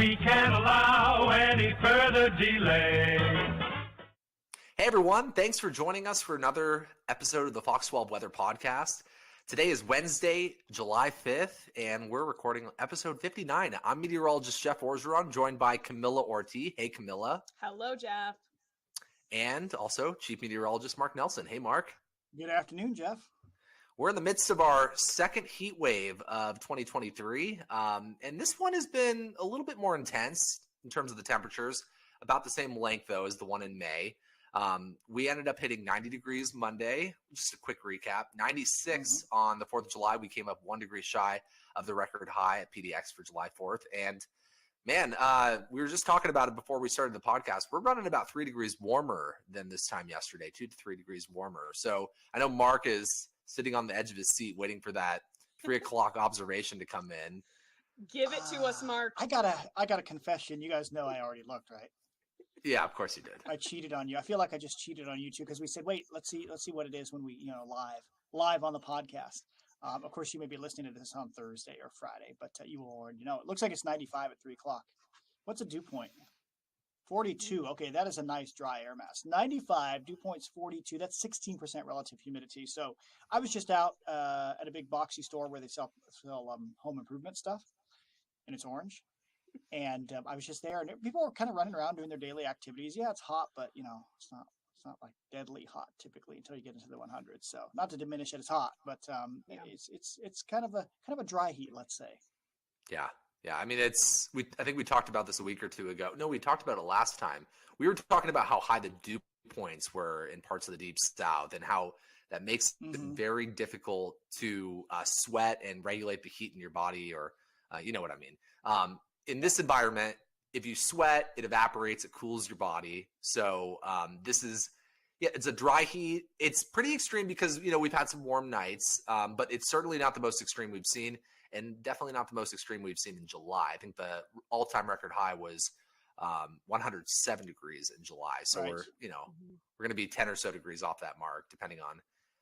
we can't allow any further delay. Hey everyone, thanks for joining us for another episode of the Fox 12 Weather Podcast. Today is Wednesday, July 5th, and we're recording episode 59. I'm meteorologist Jeff Orgeron, joined by Camila Ortiz. Hey Camila. Hello, Jeff. And also Chief Meteorologist Mark Nelson. Hey Mark. Good afternoon, Jeff. We're in the midst of our second heat wave of 2023, and this one has been a little bit more intense in terms of the temperatures, about the same length, though, as the one in May. We ended up hitting 90 degrees Monday. Just a quick recap. 96 on the 4th of July. We came up 1 degree shy of the record high at PDX for July 4th. And man, we were just talking about it before we started the podcast. We're running about 3 degrees warmer than this time yesterday, 2 to 3 degrees warmer. So I know Mark is sitting on the edge of his seat waiting for that 3 o'clock observation to come in. Give it to us, Mark. I got a confession. You guys know I already looked, right? Yeah, of course you did. I cheated on you. I feel like I just cheated on you too, because we said, wait, let's see what it is when we, live on the podcast. Of course, you may be listening to this on Thursday or Friday, but you will already know. It looks like it's 95 at 3 o'clock. What's a dew point? 42. Okay, that is a nice dry air mass. 95, dew point's 42. That's 16% relative humidity. So I was just out at a big boxy store where they sell home improvement stuff, and it's orange. And I was just there, and people were kind of running around doing their daily activities. Yeah, it's hot, but it's not like deadly hot typically until you get into the 100s. So not to diminish it, it's hot, but it's kind of a dry heat, let's say. Yeah. I mean, I think we talked about this a week or two ago. No, we talked about it last time. We were talking about how high the dew points were in parts of the deep south and how that makes it very difficult to sweat and regulate the heat in your body, or you know what I mean. In this environment, if you sweat, it evaporates, it cools your body. So it's a dry heat. It's pretty extreme because, we've had some warm nights, but it's certainly not the most extreme we've seen, and definitely not the most extreme we've seen in July. I think the all-time record high was 107 degrees in July. So right. We're going to be 10 or so degrees off that mark, depending on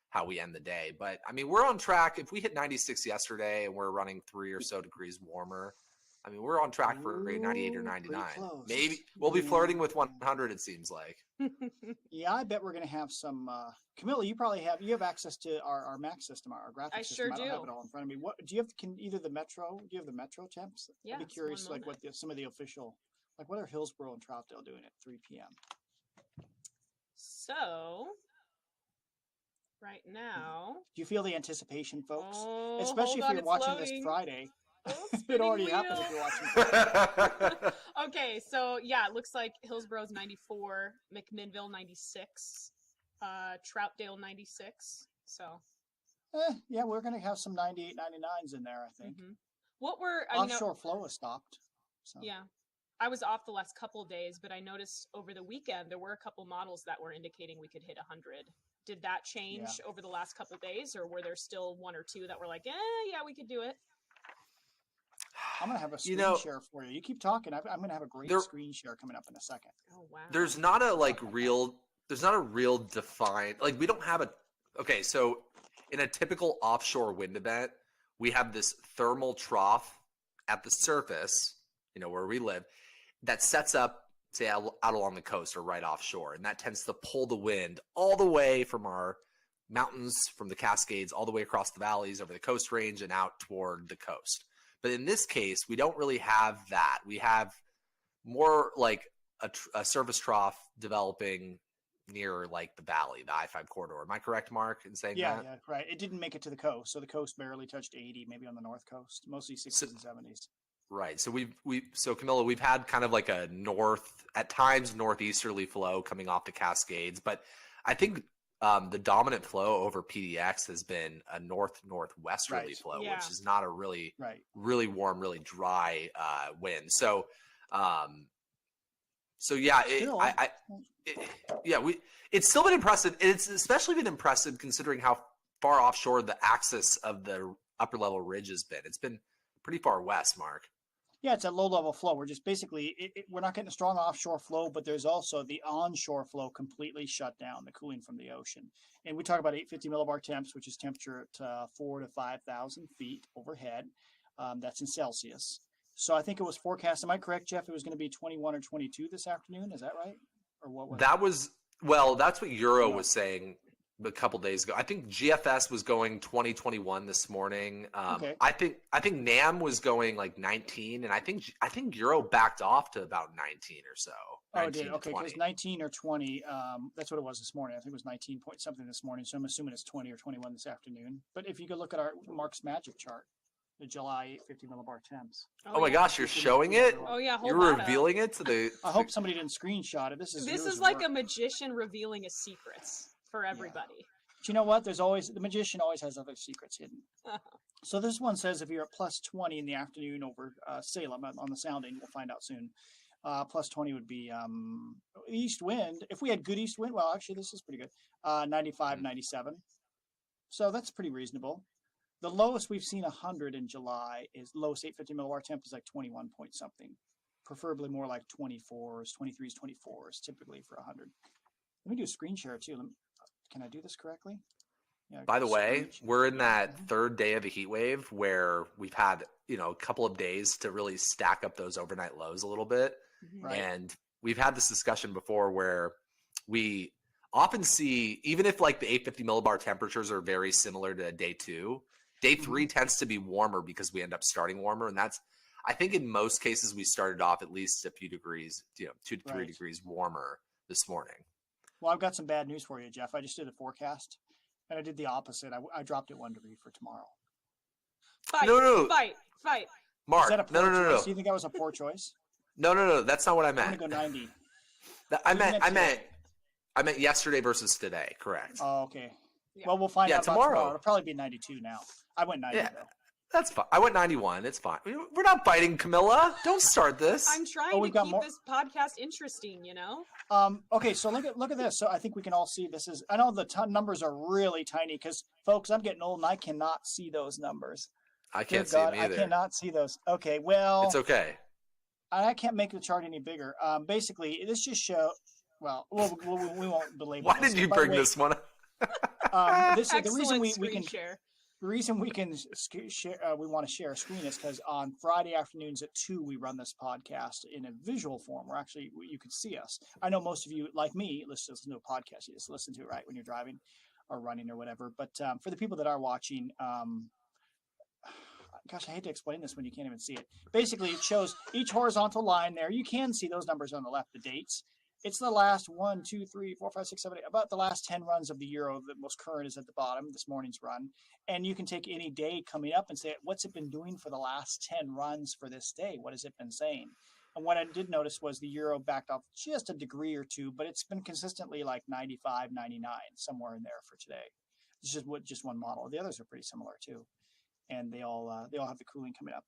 how we end the day. But I mean, we're on track. If we hit 96 yesterday and we're running 3 or so degrees warmer, I mean, we're on track for a 98 or 99. Maybe we'll be flirting with 100, it seems like. Yeah, I bet we're going to have some. Camila, you have access to our Mac system, our graphics system. I sure don't have it all in front of me. What do you have? Do you have the metro temps? Yeah, I'd be curious, like some of the official, like what are Hillsborough and Troutdale doing at 3 p.m. So right now, do you feel the anticipation, folks? Oh, especially if you're watching this Friday. It already happened if you're watching. Okay, so yeah, it looks like Hillsborough's 94, McMinnville 96, Troutdale 96. So yeah, we're gonna have some 98, 99s in there, I think. Offshore flow has stopped. So. Yeah, I was off the last couple of days, but I noticed over the weekend there were a couple models that were indicating we could hit 100. Did that change over the last couple of days, or were there still one or two that were like, yeah, we could do it? I'm going to have a screen share for you. You keep talking. I'm going to have a great screen share coming up in a second. Oh, wow. There's not a real defined, we don't have okay, so in a typical offshore wind event, we have this thermal trough at the surface, where we live, that sets up, say, out along the coast or right offshore. And that tends to pull the wind all the way from our mountains, from the Cascades, all the way across the valleys, over the Coast Range, and out toward the coast. But in this case, we don't really have that. We have more like a surface trough developing near the valley, the I-5 corridor. Am I correct, Mark, in saying that? Yeah, right. It didn't make it to the coast. So the coast barely touched 80, maybe on the north coast, mostly 60s and 70s. Right. So so Camila, we've had kind of like a at times northeasterly flow coming off the Cascades, but I think the dominant flow over PDX has been a northwesterly flow, which is not a really warm, really dry wind. So, it's still been impressive. It's especially been impressive considering how far offshore the axis of the upper level ridge has been. It's been pretty far west, Mark. Yeah, it's a low-level flow. We're just basically, we're not getting a strong offshore flow, but there's also the onshore flow completely shut down, the cooling from the ocean. And we talk about 850 millibar temps, which is temperature at 4,000 to 5,000 feet overhead. That's in Celsius. So I think it was forecast. Am I correct, Jeff? It was going to be 21 or 22 this afternoon. Is that right? Or what was That it? was that's what Euro was saying a couple days ago. I think GFS was going 2021 this morning. Okay. I think NAM was going like 19, and I think Euro backed off to about 19 or so. Oh, it did. 19 to Okay, 20. because 19 or 20, that's what it was this morning. I think it was 19 point something this morning. So I'm assuming it's 20 or 21 this afternoon. But if you could look at our Mark's Magic chart, the July 850 millibar temps. Oh my gosh, you're showing it? Oh yeah, hold You're that revealing it to the. I hope somebody didn't screenshot it. This is like work. a magician revealing his secrets for everybody. But you know what? The magician always has other secrets hidden. So this one says if you're at plus 20 in the afternoon over Salem on the sounding, we'll find out soon. Plus 20 would be east wind. If we had good east wind, well, actually, this is pretty good. 95, 97. So that's pretty reasonable. The lowest we've seen 100 in July is lowest 850 millibar temp is like 21 point something. Preferably more like 24s, 23s, 24s typically for 100. Let me do a screen share too. Can I do this correctly? Yeah, By the way, we're in that third day of the heat wave where we've had, a couple of days to really stack up those overnight lows a little bit. Right. And we've had this discussion before where we often see, even if like the 850 millibar temperatures are very similar to day 2, day 3 tends to be warmer because we end up starting warmer. And I think in most cases we started off at least a few degrees, 2 to 3 degrees warmer this morning. Well, I've got some bad news for you, Jeff. I just did a forecast, and I did the opposite. I dropped it 1 degree for tomorrow. Fight, No. fight. Mark, Is that a poor no. choice? Do you think that was a poor choice? No. That's not what I I'm meant. going to go 90. I meant yesterday versus today. Correct. Oh, okay. Yeah. Well, we'll find out tomorrow. tomorrow. It'll probably be 92 now. I went 90 Yeah. though. That's fine. I went 91. It's fine. We're not fighting, Camilla. Don't start this. I'm trying to we've got keep more? this podcast interesting, Okay, so look at this. So I think we can all see this is. I know the numbers are really tiny because, folks, I'm getting old and I cannot see those numbers. I can't see God, them either. I cannot see those. Okay, well, It's okay. I can't make the chart any bigger. Basically, this just show. Well, we won't belabor. Why this. did you By the bring way, this one up? The reason we can. share. The reason we can share, we want to share a screen is because on Friday afternoons at 2, we run this podcast in a visual form where actually you can see us. I know most of you, like me, listen to a podcast. You just listen to it right when you're driving or running or whatever. But for the people that are watching, gosh, I hate to explain this when you can't even see it. Basically, it shows each horizontal line there. You can see those numbers on the left, the dates. It's the last 1, 2, 3, 4, 5, 6, 7, 8, about the last 10 runs of the Euro. The most current is at the bottom, this morning's run. And you can take any day coming up and say, what's it been doing for the last 10 runs for this day? What has it been saying? And what I did notice was the Euro backed off just a degree or two, but it's been consistently like 95, 99, somewhere in there for today. It's just one model. The others are pretty similar too. And they all have the cooling coming up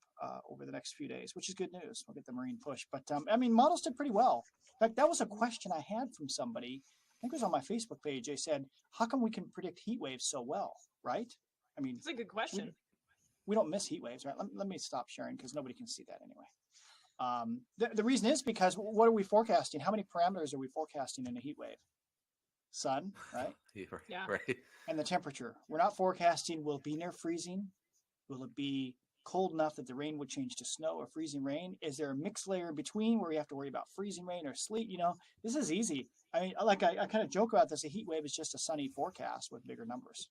over the next few days, which is good news. We'll get the marine push. But, models did pretty well. In fact, that was a question I had from somebody. I think it was on my Facebook page. They said, how come we can predict heat waves so well, right? It's a good question. We don't miss heat waves, right? Let me stop sharing because nobody can see that anyway. The reason is because what are we forecasting? How many parameters are we forecasting in a heat wave? Sun, right? Yeah. Right. And the temperature. We're not forecasting will it be near freezing? Will it be cold enough that the rain would change to snow or freezing rain? Is there a mixed layer in between where you have to worry about freezing rain or sleet? This is easy. I kind of joke about this. A heat wave is just a sunny forecast with bigger numbers.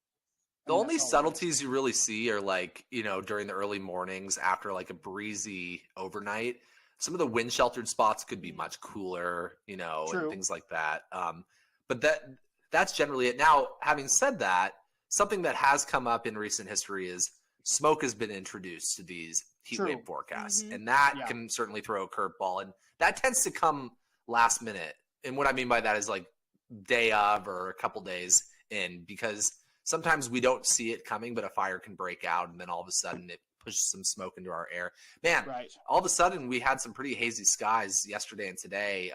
The only subtleties you really see are like, during the early mornings after like a breezy overnight. Some of the wind sheltered spots could be much cooler, True. and things like that. But that's generally it. Now, having said that, something that has come up in recent history is smoke has been introduced to these heat wave forecasts, and that can certainly throw a curveball, and that tends to come last minute. And what I mean by that is like day of or a couple days in, because sometimes we don't see it coming, but a fire can break out, and then all of a sudden it pushes some smoke into our air. Man, all of a sudden we had some pretty hazy skies yesterday and today,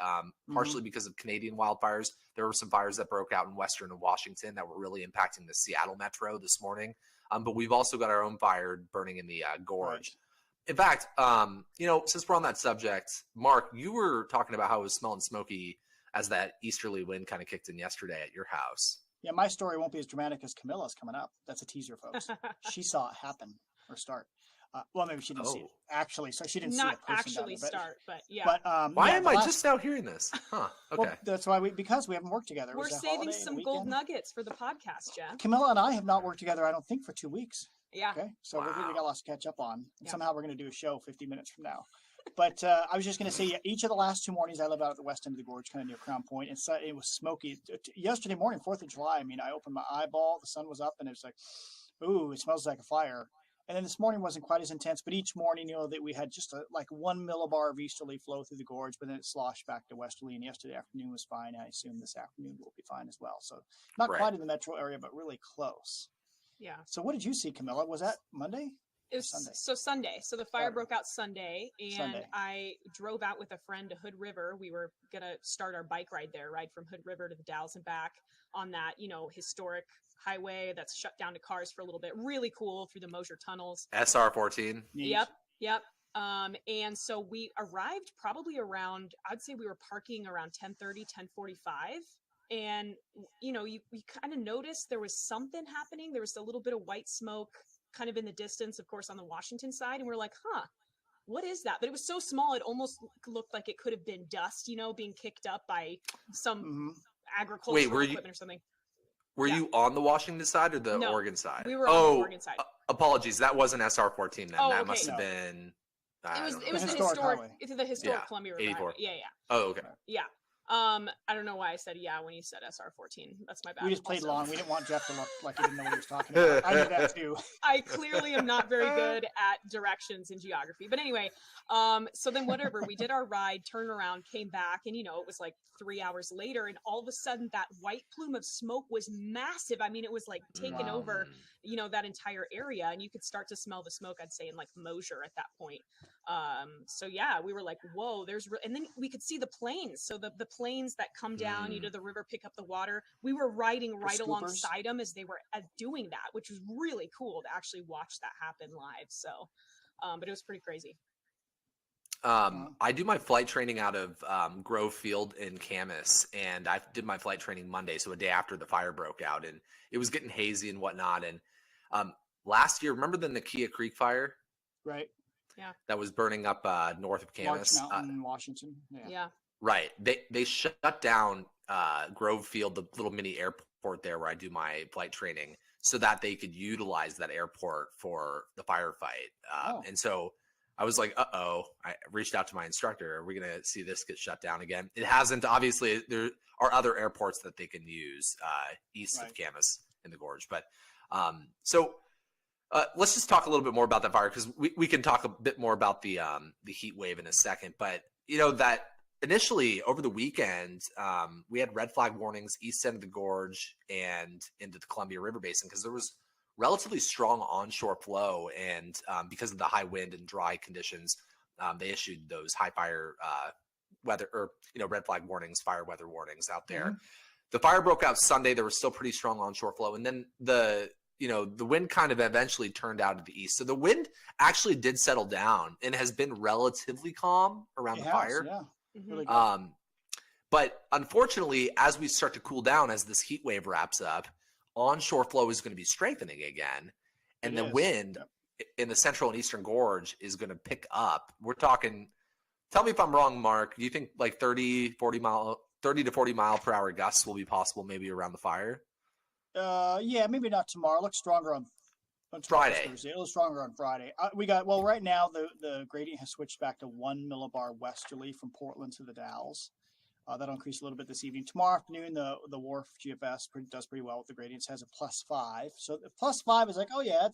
partially because of Canadian wildfires. There were some fires that broke out in Western and Washington that were really impacting the Seattle metro this morning. But we've also got our own fire burning in the gorge. Right. In fact, since we're on that subject, Mark, you were talking about how it was smelling smoky as that easterly wind kind of kicked in yesterday at your house. Yeah, my story won't be as dramatic as Camilla's coming up. That's a teaser, folks. She saw it happen or start. Well, maybe she didn't see it Oh. actually, so she didn't see Not a person actually down there, start, but yeah. But Why yeah, am the I last- just now hearing this? Huh. Okay. Well, that's why because we haven't worked together. It We're was a saving holiday and a some gold weekend. nuggets for the podcast, Jeff. Camilla and I have not worked together, I don't think, for 2 weeks. Yeah. Okay, so we Wow. got lots to catch up on. Yeah. Somehow we're going to do a show 50 minutes from now. But I was just going to say, each of the last 2 mornings, I live out at the west end of the gorge, kind of near Crown Point, and so it was smoky. Yesterday morning, 4th of July, I mean, I opened my eyeball, the sun was up, and it was like, ooh, it smells like a fire. And then this morning wasn't quite as intense, but each morning, that we had just like 1 millibar of easterly flow through the gorge, but then it sloshed back to westerly. And yesterday afternoon was fine. I assume this afternoon will be fine as well. So not Right. quite in the metro area, but really close. Yeah. So what did you see, Camilla? Was that Monday? It was Sunday. Sunday. So the fire Saturday. broke out Sunday, and Sunday. I drove out with a friend to Hood River. We were gonna start our bike ride there, ride from Hood River to the Dalles and back on that, historic highway that's shut down to cars for a little bit. Really cool through the Mosier tunnels. SR14. Neat. Yep. And so we arrived probably around, I'd say we were parking around 10:30, 10:45. And, you kind of noticed there was something happening. There was a little bit of white smoke kind of in the distance, of course, on the Washington side. And we're like, what is that? But it was so small, it almost looked like it could have been dust, being kicked up by some Mhm. agricultural were you- equipment or something. Were Yeah. you on the Washington side or the No, Oregon side? we were on the Oregon side. Apologies. That wasn't SR14 then. Oh, That okay. must have No. been. It was don't know. the historic historic, highway. it's the historic Yeah, Columbia River 84. Highway. Yeah. Oh, okay. Yeah. I don't know why I said yeah when you said SR14. That's my bad. We just played also. along. We didn't want Jeff to look like he didn't know what he was talking about. I knew that too. I clearly am not very good at directions and geography. But anyway, so then whatever, we did our ride, turned around, came back, and it was like 3 hours later, and all of a sudden that white plume of smoke was massive. I mean, it was like taking Wow. over, that entire area, and you could start to smell the smoke, I'd say, in like Mosier at that point. So yeah, we were like, whoa, and then we could see the planes. So the planes that come down, the river, pick up the water. We were riding right scoopers? alongside them as they were doing that, which was really cool to actually watch that happen live. So, but it was pretty crazy. I do my flight training out of Grove Field in Camas, and I did my flight training Monday, so a day after the fire broke out, and it was getting hazy and whatnot. And last year, remember the Nakia Creek fire Right. that was burning up north of Larch Camas? Mountain, Washington. Yeah. Right. They shut down Grove Field, the little mini airport there where I do my flight training, so that they could utilize that airport for the firefight. And so I was like, uh-oh. I reached out to my instructor. Are we going to see this get shut down again? It hasn't. Obviously, there are other airports that they can use east of Camas in the gorge. But so let's just talk a little bit more about that fire, because we can talk a bit more about the heat wave in a second. But, that initially over the weekend, we had red flag warnings east end of the gorge and into the Columbia River Basin because there was relatively strong onshore flow, and because of the high wind and dry conditions, they issued those high fire weather or red flag warnings, fire weather warnings out there. The fire broke out Sunday. There was still pretty strong onshore flow, and then the wind kind of eventually turned out to the east. So the wind actually did settle down and has been relatively calm around the fire. Yeah. Mhm. Really good. But unfortunately, as we start to cool down, as this heat wave wraps up, onshore flow is going to be strengthening again, and It the is. wind in the central and eastern gorge is going to pick up. We're talking, tell me if I'm wrong, Mark, do you think like 30 to 40 mile per hour gusts will be possible maybe around the fire? Yeah, maybe not tomorrow. It looks stronger on Friday. Thursday. It looks stronger on Friday. Right now the gradient has switched back to 1 millibar westerly from Portland to the Dalles. That'll increase a little bit this evening. Tomorrow afternoon, the Wharf GFS does pretty well with the gradients. Has a +5. So the +5 is like, oh yeah,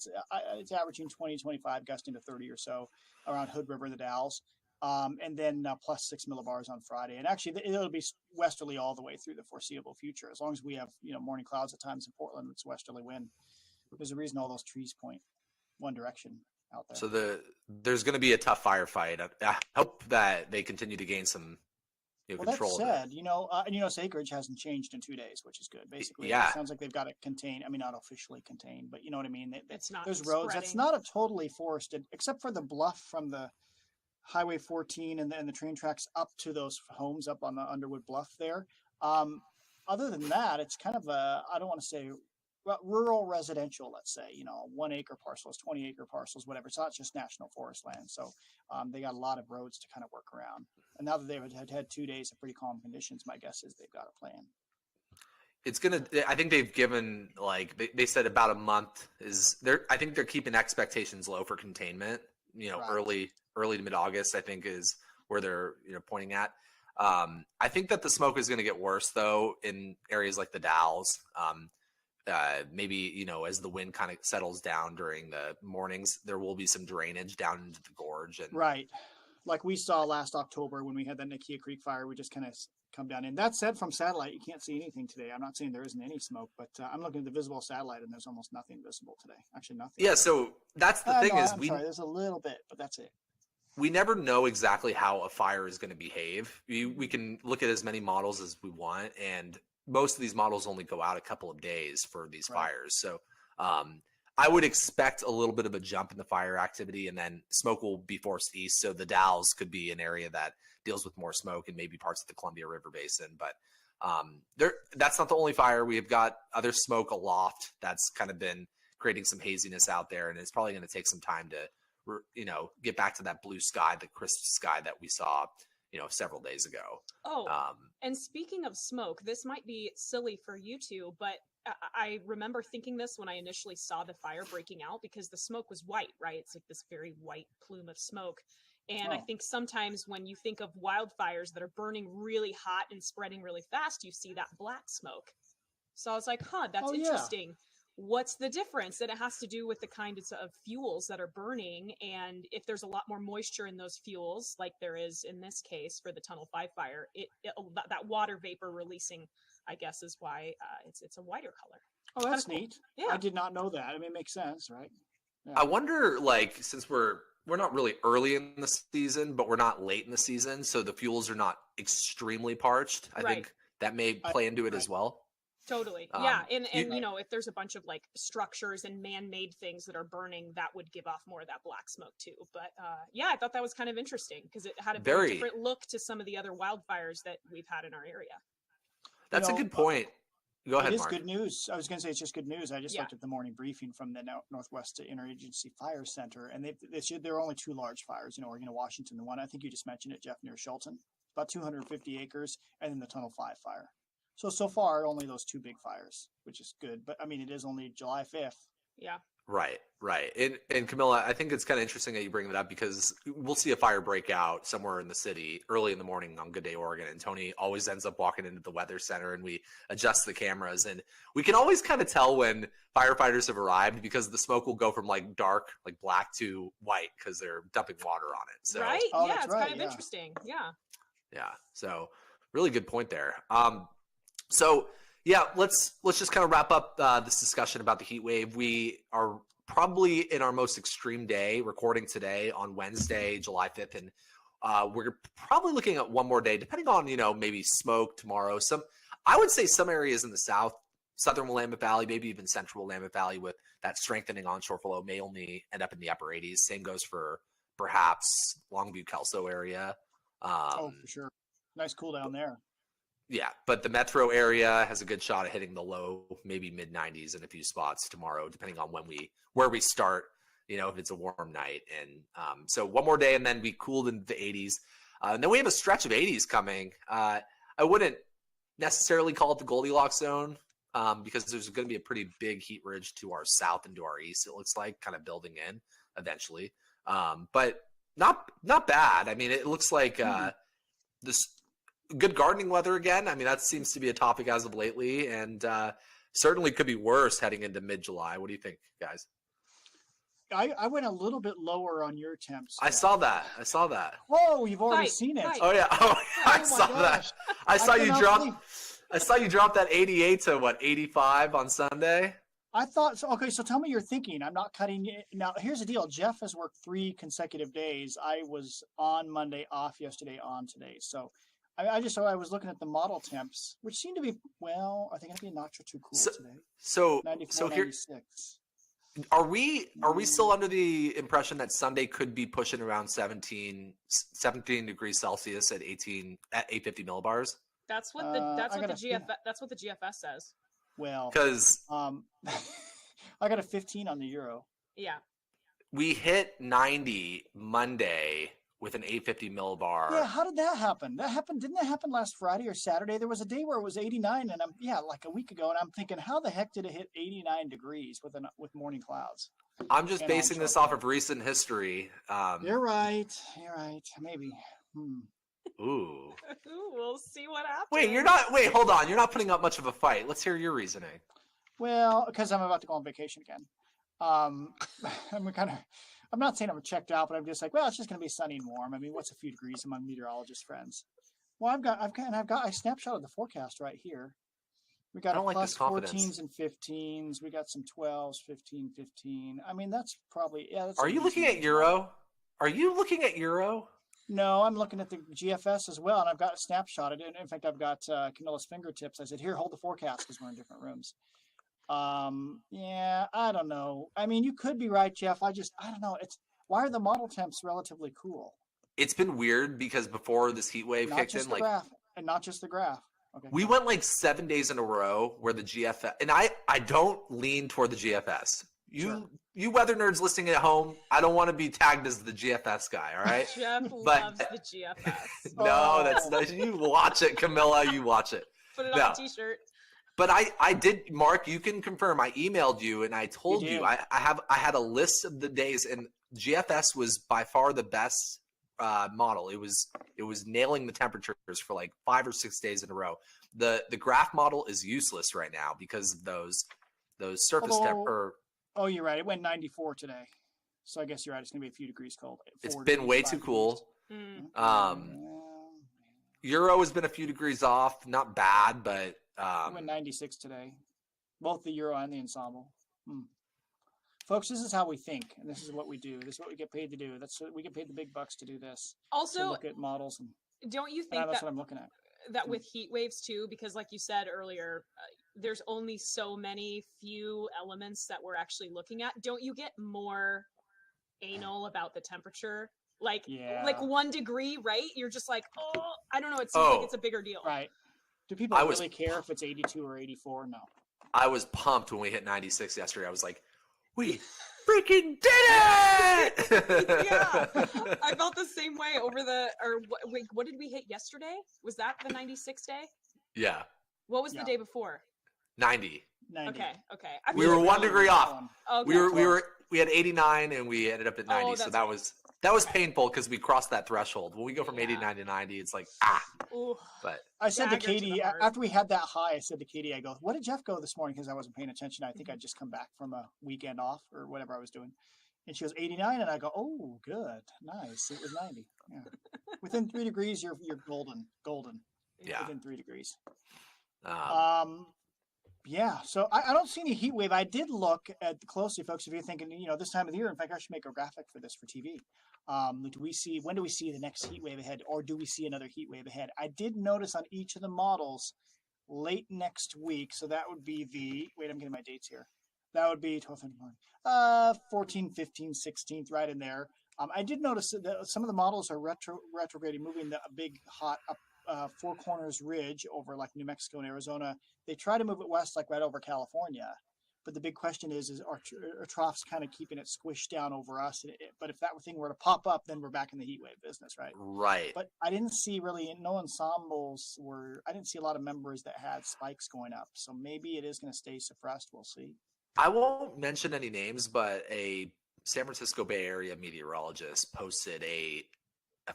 it's averaging 20, 25, gusting to 30 or so around Hood River and the Dalles. And then +6 millibars on Friday. And actually, it'll be westerly all the way through the foreseeable future. As long as we have morning clouds at times in Portland, it's westerly wind. There's a reason all those trees point one direction out there. So there's going to be a tough firefight. I hope that they continue to gain some control. That said, acreage hasn't changed in 2 days, which is good. Basically, Yeah. It sounds like they've got it contained. I mean, not officially contained, but you know what I mean. It's not There's roads. That's spreading. not a totally forested, except for the bluff from the Highway 14 and the train tracks up to those homes up on the Underwood Bluff there. Other than that, it's kind of I don't want to say rural residential, let's say, 1 acre parcels, 20 acre parcels, whatever. It's not just national forest land. So they got a lot of roads to kind of work around. And now that they've had 2 days of pretty calm conditions, my guess is they've got a plan. I think they've given, like, they said about a month I think they're keeping expectations low for containment, Right. early to mid-August, I think is where they're, pointing at. I think that the smoke is going to get worse though in areas like the Dalles. Maybe, as the wind kind of settles down during the mornings, there will be some drainage down into the gorge. And Right. Like we saw last October when we had that Nakia Creek fire, we just kind of come down in. That said, from satellite, you can't see anything today. I'm not saying there isn't any smoke, but I'm looking at the visible satellite and there's almost nothing visible today. Actually, nothing. Yeah, so that's the thing no, is I'm sorry, there's a little bit, but that's it. We never know exactly how a fire is going to behave. We can look at as many models as we want, and most of these models only go out a couple of days for these fires. So I would expect a little bit of a jump in the fire activity, and then smoke will be forced east. So the Dalles could be an area that deals with more smoke, and maybe parts of the Columbia River Basin. But that's not the only fire. We have got other smoke aloft that's kind of been creating some haziness out there, and it's probably going to take some time to get back to that blue sky, the crisp sky that we saw, several days ago. Oh, and speaking of smoke, this might be silly for you two, but I remember thinking this when I initially saw the fire breaking out, because the smoke was white, right? It's like this very white plume of smoke. And I think sometimes when you think of wildfires that are burning really hot and spreading really fast, you see that black smoke. So I was like, that's interesting. Yeah. What's the difference? And it has to do with the kinds of fuels that are burning. And if there's a lot more moisture in those fuels, like there is in this case for the Tunnel 5 fire, that water vapor releasing, I guess, is why it's a whiter color. Oh, that's cool. neat. Yeah. I did not know that. I mean, it makes sense, right? Yeah. I wonder, since we're not really early in the season, but we're not late in the season, so the fuels are not extremely parched. I think that may play into it as well. Totally. Yeah. And if there's a bunch of structures and man-made things that are burning, that would give off more of that black smoke too. But I thought that was kind of interesting because it had a very different look to some of the other wildfires that we've had in our area. That's a good point. Go ahead, It is Mark. Good news. I was going to say it's just good news. I just looked at the morning briefing from the Northwest Interagency Fire Center, and there are only 2 large fires, Oregon and Washington. The one, I think you just mentioned it, Jeff, near Shelton, about 250 acres, and then the Tunnel 5 fire. So far, only those 2 big fires, which is good. But, I mean, it is only July 5th. Yeah. Right. And Camila, I think it's kind of interesting that you bring that up because we'll see a fire break out somewhere in the city early in the morning on Good Day Oregon. And Tony always ends up walking into the weather center and we adjust the cameras. And we can always kind of tell when firefighters have arrived because the smoke will go from dark, black to white because they're dumping water on it. So, right. Yeah. It's kind of interesting. Yeah. Yeah. So really good point there. Let's just kind of wrap up this discussion about the heat wave. We are probably in our most extreme day, recording today on Wednesday, July 5th, and we're probably looking at one more day, depending on maybe smoke tomorrow. I would say some areas in the southern Willamette Valley, maybe even central Willamette Valley, with that strengthening onshore flow may only end up in the upper 80s. Same goes for perhaps Longview, Kelso area. For sure. Nice cool down there. Yeah, but the metro area has a good shot at hitting the low, maybe mid 90s in a few spots tomorrow, depending on where we start, if it's a warm night. And so one more day and then we cooled into the 80s. And then we have a stretch of 80s coming. I wouldn't necessarily call it the Goldilocks zone because there's going to be a pretty big heat ridge to our south and to our east, it looks like, kind of building in eventually. But not bad. I mean, it looks like this good gardening weather again. I mean, that seems to be a topic as of lately, and certainly could be worse heading into mid-July. What do you think, guys? I went a little bit lower on your temps. I saw that. Whoa, you've already seen it. Oh yeah. I saw that. I saw you drop that 88 to 85 on Sunday. I thought so. Okay, so tell me your thinking. I'm not cutting it. Now, here's the deal. Jeff has worked 3 consecutive days. I was on Monday, off yesterday, on today. So I was looking at the model temps, which seem to be, are they going to be a notch or 2 cool today? So 94, 96. Are we still under the impression that Sunday could be pushing around 17 degrees Celsius at 850 millibars? That's what the GFS says. Well, Because I got a 15 on the Euro. Yeah. we hit 90 Monday with an 850 millibar. Yeah, how did that happen? Didn't that happen last Friday or Saturday? There was a day where it was 89, and like a week ago, and I'm thinking, how the heck did it hit 89 degrees with morning clouds? I'm just basing this off of recent history. You're right. Maybe. Ooh. We'll see what happens. Wait, hold on. You're not putting up much of a fight. Let's hear your reasoning. Well, because I'm about to go on vacation again. I'm not saying I'm checked out, but I'm just like, well, it's just going to be sunny and warm. I mean, what's a few degrees among meteorologist friends? Well, I've got a snapshot of the forecast right here. We got plus 14s and 15s. We got some 12s, 15. I mean, that's probably, that's. Are you looking at Euro? Are you looking at Euro? No, I'm looking at the GFS as well, and I've got a snapshot of it. In fact, I've got Camila's fingertips. I said, here, hold the forecast, because we're in different rooms. Yeah, I don't know. I mean, you could be right, Jeff. I don't know. Why are the model temps relatively cool? It's been weird because before this heat wave kicked in, graph, and not just the graph. Okay. We went like 7 days in a row where the GFS, and I don't lean toward the GFS. You weather nerds listening at home, I don't want to be tagged as the GFS guy, all right? Jeff loves the GFS. No, that's not. You watch it, Camilla. You watch it. Put it on a t-shirt. But I did, Mark, you can confirm. I emailed you and I told you I had a list of the days, and GFS was by far the best model. It was nailing the temperatures for like 5 or 6 days in a row. The graph model is useless right now because of those surface Oh, you're right. It went 94 today. So I guess you're right. It's going to be a few degrees cold. It's been way too cool. Euro has been a few degrees off. Not bad, but it went 96 today. Both the Euro and the ensemble. Folks, this is how we think, and this is what we do. This is what we get paid to do. We get paid the big bucks to do this. Also, to look at models. Don't you think that's what I'm looking at? That with heat waves too, because like you said earlier, there's only so many few elements that we're actually looking at. Don't you get more anal about the temperature? Like 1 degree, right? You're just like, oh, I don't know. It seems like it's a bigger deal. Right. Do people really care if it's 82 or 84? No. I was pumped when we hit 96 yesterday. I was like, we freaking did it! Yeah. I felt the same way what did we hit yesterday? Was that the 96 day? Yeah. What was the day before? 90. Okay. We were 1 degree off. Okay. We had 89 and we ended up at 90. So that was painful because we crossed that threshold. When we go from 89 to 90, it's like Ooh. But I said to Katie after we had that high, I said to Katie, I go, "What did Jeff go this morning?" Because I wasn't paying attention. I think I'd just come back from a weekend off or whatever I was doing. And she goes 89, and I go, "Oh, good, nice." It was 90. Yeah. Within 3 degrees, you're golden. Yeah. Within 3 degrees. Yeah, so I don't see any heat wave. I did look at closely, folks. If you're thinking, this time of the year, in fact, I should make a graphic for this for TV. When do we see the next heat wave ahead, or do we see another heat wave ahead? I did notice on each of the models late next week. So that would be I'm getting my dates here. That would be 12th, 14th, 15th, 16th, right in there. I did notice that some of the models are retrograding, moving a big hot Four Corners ridge over like New Mexico and Arizona. They try to move it west, like right over California. But the big question is are troughs kind of keeping it squished down over us? But if that thing were to pop up, then we're back in the heat wave business, right? Right. But I didn't see no ensembles I didn't see a lot of members that had spikes going up. So maybe it is going to stay suppressed. We'll see. I won't mention any names, but a San Francisco Bay Area meteorologist posted a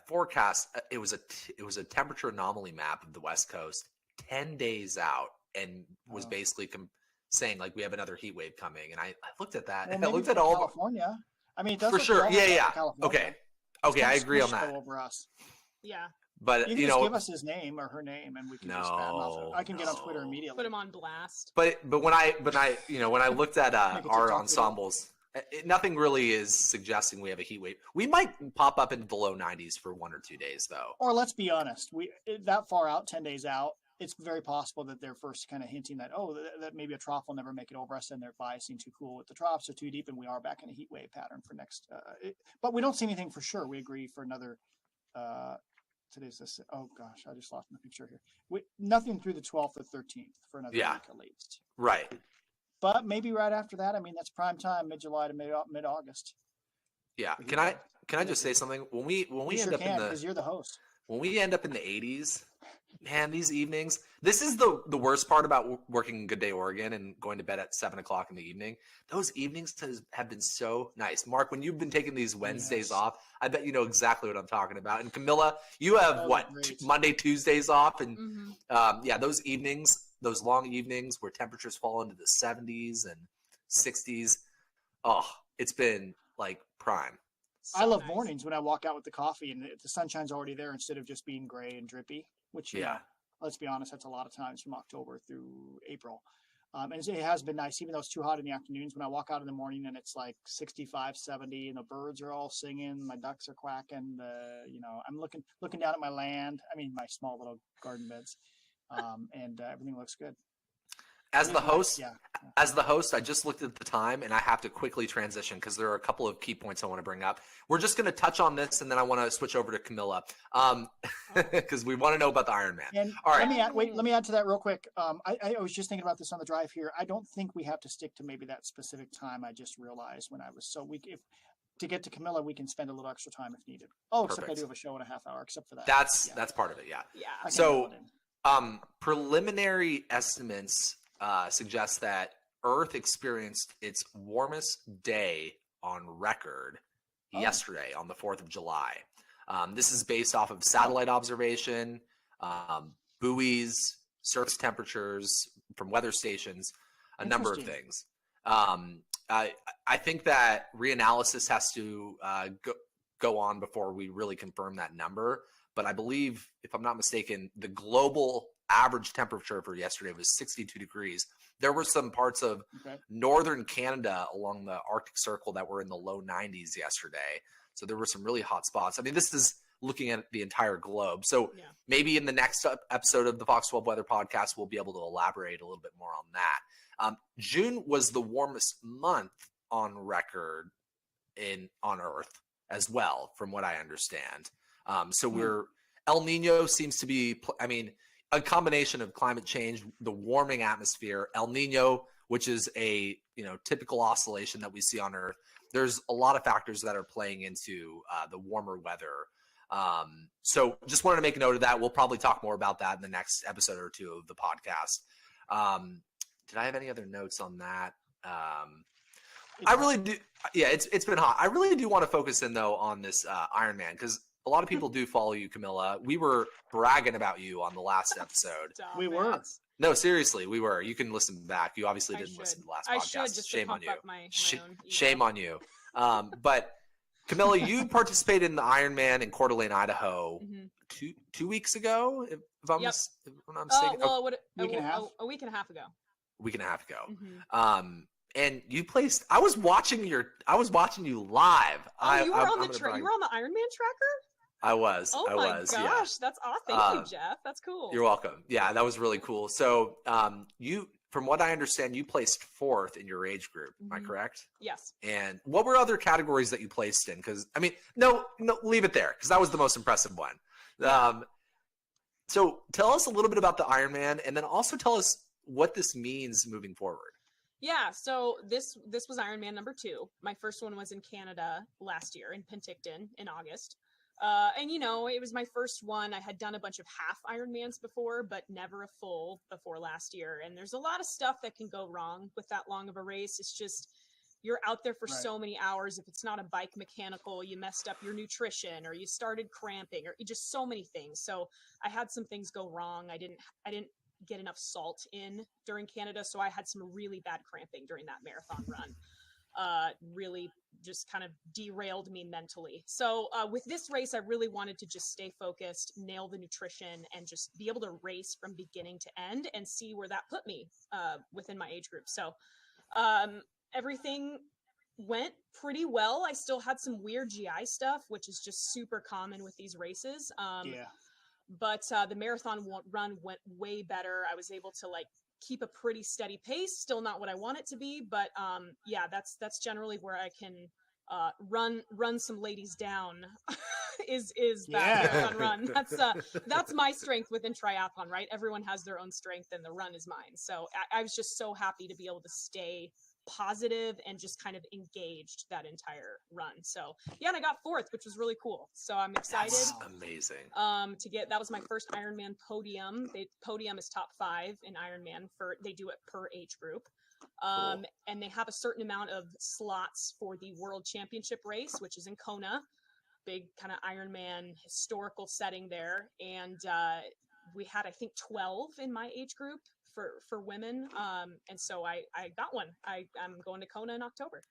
forecast. It was a temperature anomaly map of the West Coast 10 days out, and was basically saying like we have another heat wave coming. And I looked at that, and I looked at all California. I mean, it does for sure. Yeah. California. Okay, I agree on that. Over us. Yeah. But you can just give us his name or her name, and we can just spam off. I can get on Twitter immediately. Put him on blast. But when I looked at our ensembles, nothing really is suggesting we have a heat wave. We might pop up into the low 90s for 1 or 2 days, though. Or let's be honest, that far out, 10 days out, it's very possible that they're first kind of hinting that that maybe a trough will never make it over us, and they're biasing too cool with the troughs or too deep, and we are back in a heat wave pattern for next. But we don't see anything for sure. We agree for another today's this. Oh gosh, I just lost my picture here. Nothing through the 12th or 13th for another week at least. Right. But maybe right after that. I mean, that's prime time, mid-July to mid-August. Yeah. Can I just say something? When we end up because you're the host. When we end up in the 80s, man, these evenings. This is the worst part about working in Good Day Oregon and going to bed at 7 o'clock in the evening. Those evenings have been so nice. Mark, when you've been taking these Wednesdays off, I bet you know exactly what I'm talking about. And Camila, you have Monday, Tuesdays off, and those evenings. Those long evenings where temperatures fall into the 70s and 60s. Oh, it's been like prime. So I love mornings when I walk out with the coffee and the sunshine's already there instead of just being gray and drippy, which, let's be honest, that's a lot of times from October through April. And it has been nice, even though it's too hot in the afternoons. When I walk out in the morning and it's like 65, 70, and the birds are all singing, my ducks are quacking, I'm looking down at my land. I mean, my small little garden beds. And everything looks good. As the host, I just looked at the time and I have to quickly transition because there are a couple of key points I want to bring up. We're just going to touch on this and then I want to switch over to Camila because we want to know about the Ironman. And all right. Let me add to that real quick. I was just thinking about this on the drive here. I don't think we have to stick to maybe that specific time. I just realized when I was to get to Camila, we can spend a little extra time if needed. Oh, Perfect. Except I do have a show in a half hour, except for that. That's part of it. Yeah. Yeah. So preliminary estimates suggest that Earth experienced its warmest day on record yesterday on the 4th of July. This is based off of satellite observation, buoys, surface temperatures from weather stations, a number of things. I think that reanalysis has to go on before we really confirm that number. But I believe, if I'm not mistaken, the global average temperature for yesterday was 62 degrees. There were some parts of northern Canada along the Arctic Circle that were in the low 90s yesterday. So there were some really hot spots. I mean, this is looking at the entire globe. So maybe in the next episode of the Fox 12 Weather Podcast, we'll be able to elaborate a little bit more on that. June was the warmest month on record on Earth as well, from what I understand. So El Nino seems to be, a combination of climate change, the warming atmosphere, El Nino, which is a typical oscillation that we see on Earth. There's a lot of factors that are playing into the warmer weather. So just wanted to make a note of that. We'll probably talk more about that in the next episode or two of the podcast. Did I have any other notes on that? I really do. Yeah, it's been hot. I really do want to focus in though on this Ironman because a lot of people do follow you, Camila. We were bragging about you on the last episode. We were. No, seriously, we were. You can listen back. You obviously didn't listen to the last podcast. I should just Shame on you. Shame on you. But Camila, you participated in the Ironman in Coeur d'Alene, Idaho, 2 weeks ago. If I'm not mistaken. A week and a half. A week and a half ago. Week and a half ago. And you placed. I was watching you live. You were on the Ironman tracker. I was. Oh my gosh, yeah. That's awesome. Thank you, Jeff. That's cool. You're welcome. Yeah, that was really cool. So, from what I understand, you placed 4th in your age group. Am I correct? Yes. And what were other categories that you placed in? Because no, leave it there because that was the most impressive one. So, tell us a little bit about the Ironman, and then also tell us what this means moving forward. Yeah, so this was Ironman number 2. My first one was in Canada last year in Penticton in August. And it was my first one. I had done a bunch of half Ironmans before, but never a full before last year. And there's a lot of stuff that can go wrong with that long of a race. It's just, you're out there for so many hours. If it's not a bike mechanical, you messed up your nutrition or you started cramping or just so many things. So I had some things go wrong. I didn't get enough salt in during Canada. So I had some really bad cramping during that marathon run. Really just kind of derailed me mentally. So with this race, I really wanted to just stay focused, nail the nutrition, and just be able to race from beginning to end and see where that put me within my age group. So everything went pretty well. I still had some weird GI stuff, which is just super common with these races. But the marathon run went way better. I was able to keep a pretty steady pace, still not what I want it to be, but that's generally where I can run some ladies down is that run. That's my strength within triathlon, right? Everyone has their own strength, and the run is mine. So I was just so happy to be able to stay positive and just kind of engaged that entire run. So yeah, and I got 4th, which was really cool. So I'm excited. That's amazing. That was my first Ironman podium. Podium is top 5 in Ironman they do it per age group. Cool. And they have a certain amount of slots for the World Championship race, which is in Kona, big kind of Ironman historical setting there. And we had, I think, 12 in my age group for women. And so I got one. I'm going to Kona in October.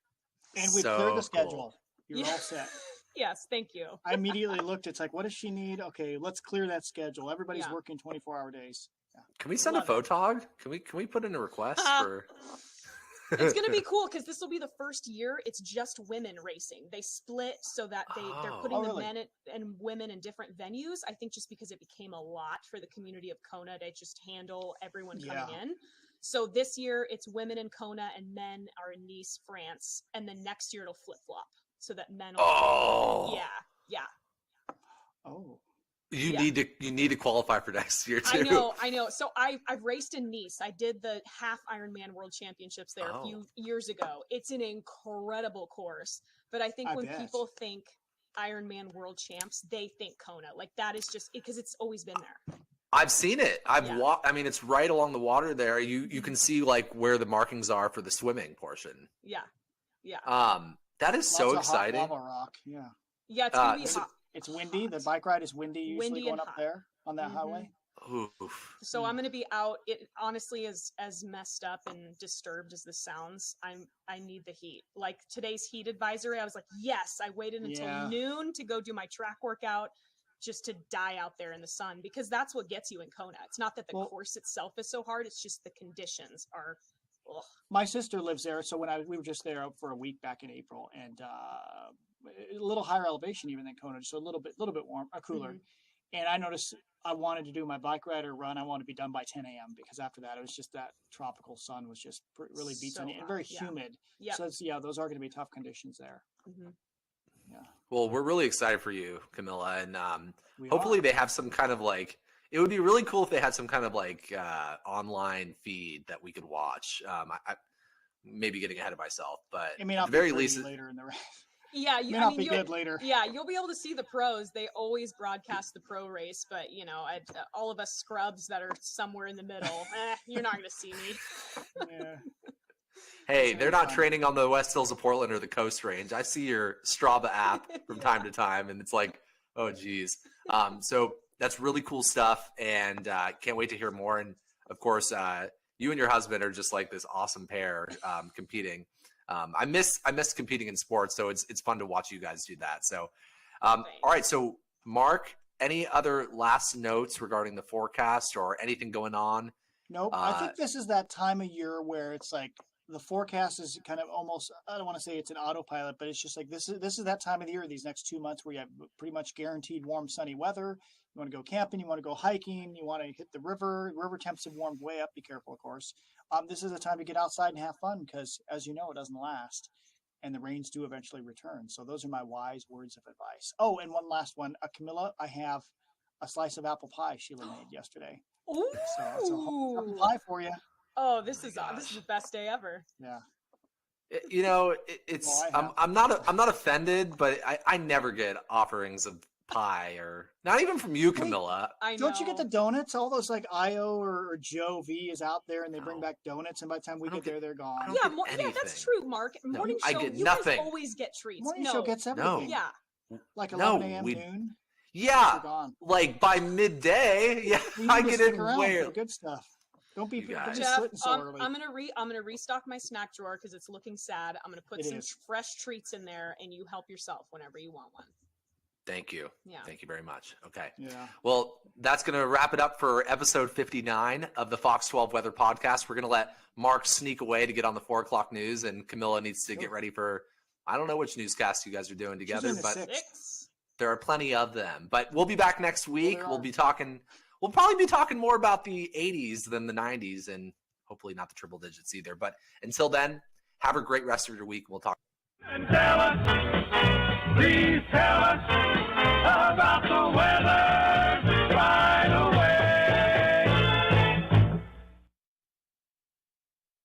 And we cleared the schedule. You're all set. Yes, thank you. I immediately looked. It's like, what does she need? Okay, let's clear that schedule. Everybody's working 24-hour days. Yeah. Can we send a photog? Can we put in a request for? It's going to be cool because this will be the first year it's just women racing. They split so that they're putting the men and women in different venues. I think just because it became a lot for the community of Kona to just handle everyone coming in. So this year it's women in Kona and men are in Nice, France, and then next year it'll flip flop so that men. Yeah. Oh. You need to qualify for next year too. I know. So I've raced in Nice. I did the half Ironman World Championships there a few years ago. It's an incredible course, but I think when people think Ironman World Champs, they think Kona. Like that is just because it's always been there. I've seen it. I've walked. I mean, it's right along the water there. You can see like where the markings are for the swimming portion. Yeah. That is so exciting. Hot lava rock. Yeah. Yeah, it's gonna be hot. It's windy. The bike ride is windy usually going up there on that highway. Oof. So I'm going to be out. It honestly is as messed up and disturbed as this sounds. I need the heat. Like today's heat advisory, I was like, yes, I waited until noon to go do my track workout just to die out there in the sun because that's what gets you in Kona. It's not that the course itself is so hard. It's just the conditions are. Ugh. My sister lives there. So we were just there for a week back in April and, a little higher elevation even than Kona, so a little bit warm, cooler. And I noticed I wanted to do my bike ride or run. I wanted to be done by 10 a.m. because after that, it was just that tropical sun was just really beats on you and very humid. Yeah. So those are going to be tough conditions there. Yeah. Well, we're really excited for you, Camila, and hopefully they have some kind of like. It would be really cool if they had some kind of like online feed that we could watch. I maybe getting ahead of myself, but I mean, at the very least, later in the race. Yeah, be good later. Yeah, you'll be able to see the pros. They always broadcast the pro race, but all of us scrubs that are somewhere in the middle, you're not going to see me. Yeah. Hey, they're not training on the West Hills of Portland or the Coast Range. I see your Strava app from time to time, and it's like, oh, geez. So that's really cool stuff, and can't wait to hear more. And of course, you and your husband are just like this awesome pair competing. I miss competing in sports, so it's fun to watch you guys do that. So, all right. So, Mark, any other last notes regarding the forecast or anything going on? Nope. I think this is that time of year where it's like the forecast is kind of almost, I don't want to say it's an autopilot, but it's just like this is that time of the year, these next 2 months where you have pretty much guaranteed warm, sunny weather. You want to go camping, you want to go hiking, you want to hit the river. River temps have warmed way up. Be careful, of course. This is a time to get outside and have fun because, as you know, it doesn't last, and the rains do eventually return. So those are my wise words of advice. Oh, and one last one. Camila, I have a slice of apple pie Sheila made yesterday. Ooh. So it's a whole apple pie for you. Oh, this is the best day ever. Yeah. It's I'm not offended, but I never get offerings of pie or not even from you, Camila. I know. Don't you get the donuts? All those like Io or Joe V is out there and they bring back donuts, and by the time we get there, they're gone. Yeah, that's true, Mark. Morning show, I get you nothing. guys always get treats. Morning show gets everything. Yeah. Like 11 a.m. noon. Yeah, like by midday. Yeah, I get it way. Good stuff. Don't be Jeff, splitting so early. I'm gonna restock my snack drawer because it's looking sad. I'm gonna put some fresh treats in there, and you help yourself whenever you want one. Thank you. Yeah. Thank you very much. Okay. Yeah. Well, that's going to wrap it up for episode 59 of the Fox 12 Weather Podcast. We're going to let Mark sneak away to get on the 4:00 news, and Camila needs to get ready for, I don't know which newscast you guys are doing together, but 6. There are plenty of them. But we'll be back next week. We'll probably be talking more about the 80s than the 90s, and hopefully not the triple digits either. But until then, have a great rest of your week. We'll talk. And tell us Please tell us about the weather.